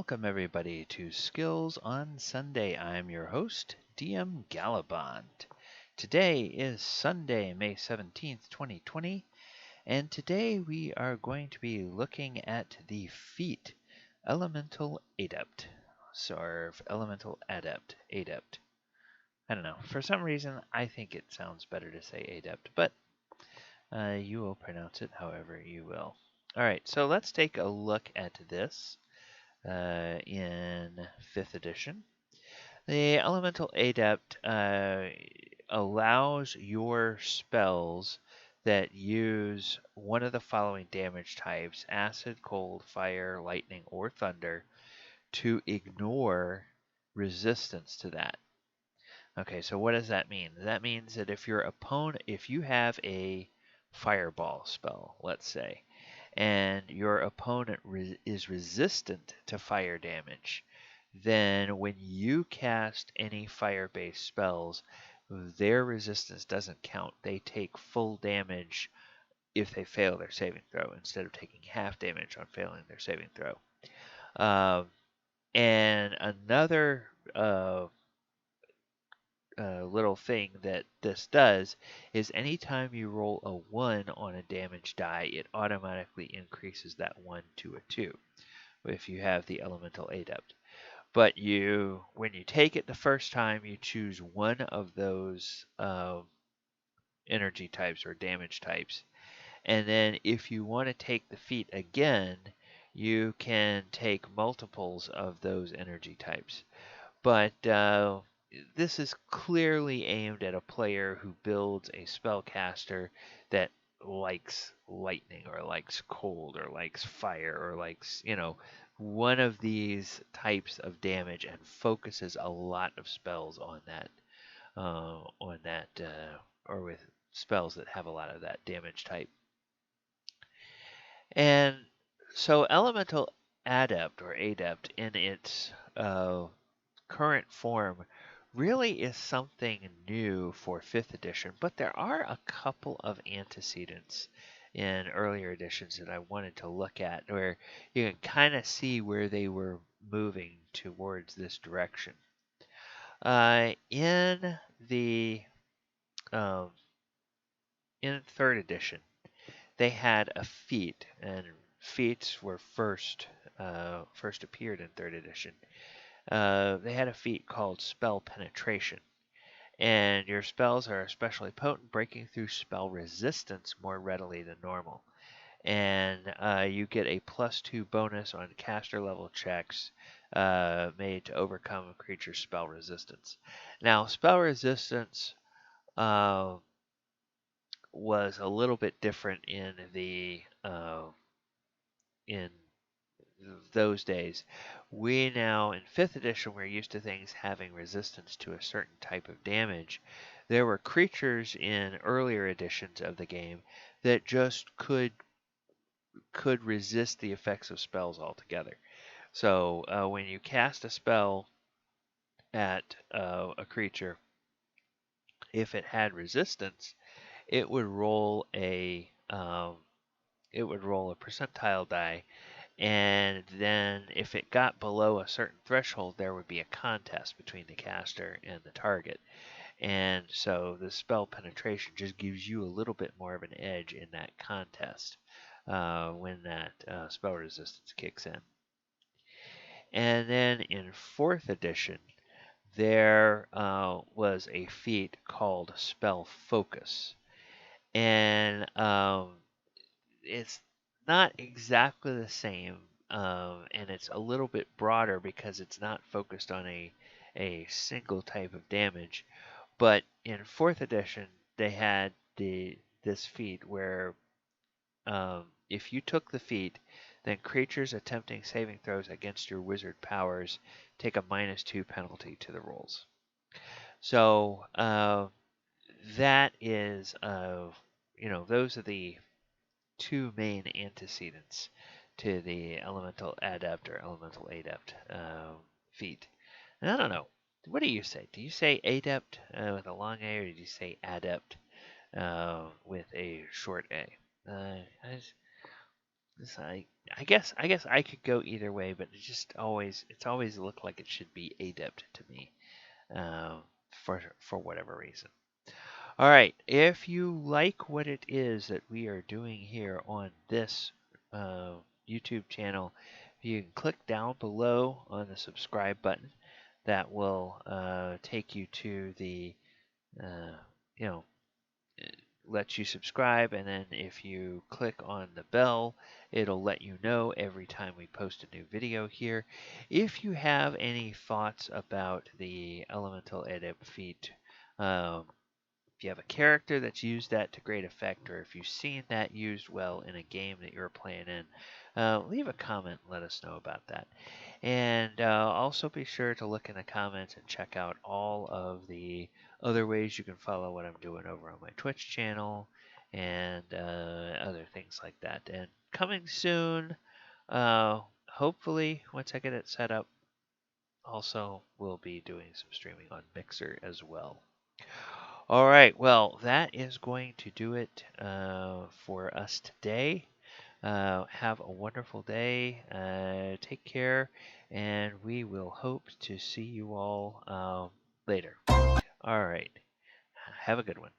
Welcome everybody to Skills on Sunday. I'm your host, DM Gallibond. Today is Sunday, May 17th, 2020, and today we are going to be looking at the feat Elemental Adept. Or Elemental Adept. I don't know. For some reason, I think it sounds better to say Adept, but you will pronounce it however you will. Alright, so let's take a look at this. In 5th edition. The Elemental Adept allows your spells that use one of the following damage types, acid, cold, fire, lightning, or thunder, to ignore resistance to that. Okay, so what does that mean? That means that if you have a fireball spell, let's say, and your opponent is resistant to fire damage, then when you cast any fire-based spells, their resistance doesn't count. They take full damage if they fail their saving throw, instead of taking half damage on failing their saving throw. And another little thing that this does is anytime you roll a 1 on a damage die, it automatically increases that 1 to a 2 if you have the Elemental Adept. But when you take it the first time, you choose one of those energy types or damage types. And then if you want to take the feat again, you can take multiples of those energy types. But this is clearly aimed at a player who builds a spellcaster that likes lightning or likes cold or likes fire or likes, one of these types of damage and focuses a lot of spells on that, or with spells that have a lot of that damage type. And so Elemental Adept or Adept in its current form really is something new for 5th edition, but there are a couple of antecedents in earlier editions that I wanted to look at where you can kind of see where they were moving towards this direction. In 3rd edition, they had a feat, and feats were first appeared in 3rd edition. They had a feat called Spell Penetration, and your spells are especially potent, breaking through spell resistance more readily than normal. And you get a +2 bonus on caster level checks made to overcome a creature's spell resistance. Now, spell resistance was a little bit different in those days. We now, in 5th edition, we're used to things having resistance to a certain type of damage. There were creatures in earlier editions of the game that just could resist the effects of spells altogether. So when you cast a spell at a creature, if it had resistance, it would roll a percentile die. And then if it got below a certain threshold, there would be a contest between the caster and the target. And so the spell penetration just gives you a little bit more of an edge in that contest when that spell resistance kicks in. And then in 4th edition, there was a feat called Spell Focus. And it's not exactly the same, and it's a little bit broader because it's not focused on a single type of damage. But in 4th edition, they had this feat where if you took the feat, then creatures attempting saving throws against your wizard powers take a -2 penalty to the rolls. So that is, those are the 2 main antecedents to the Elemental Adept or Elemental Adept feat. And I don't know. What do you say? Do you say Adept with a long A, or do you say Adept with a short A? I guess I could go either way, but it's always looked like it should be adept to me, um, for whatever reason. All right, if you like what it is that we are doing here on this uh, YouTube channel, you can click down below on the subscribe button. That will take you to the uh, you know let you subscribe, and then if you click on the bell, it'll let you know every time we post a new video here. If you have any thoughts about the Elemental Adept feat, um, if you have a character that's used that to great effect, or if you've seen that used well in a game that you're playing in, leave a comment and let us know about that. And also be sure to look in the comments and check out all of the other ways you can follow what I'm doing over on my Twitch channel and other things like that. And coming soon, hopefully, once I get it set up, also we'll be doing some streaming on Mixer as well. All right, well, that is going to do it for us today. Have a wonderful day. Take care, and we will hope to see you all later. All right, have a good one.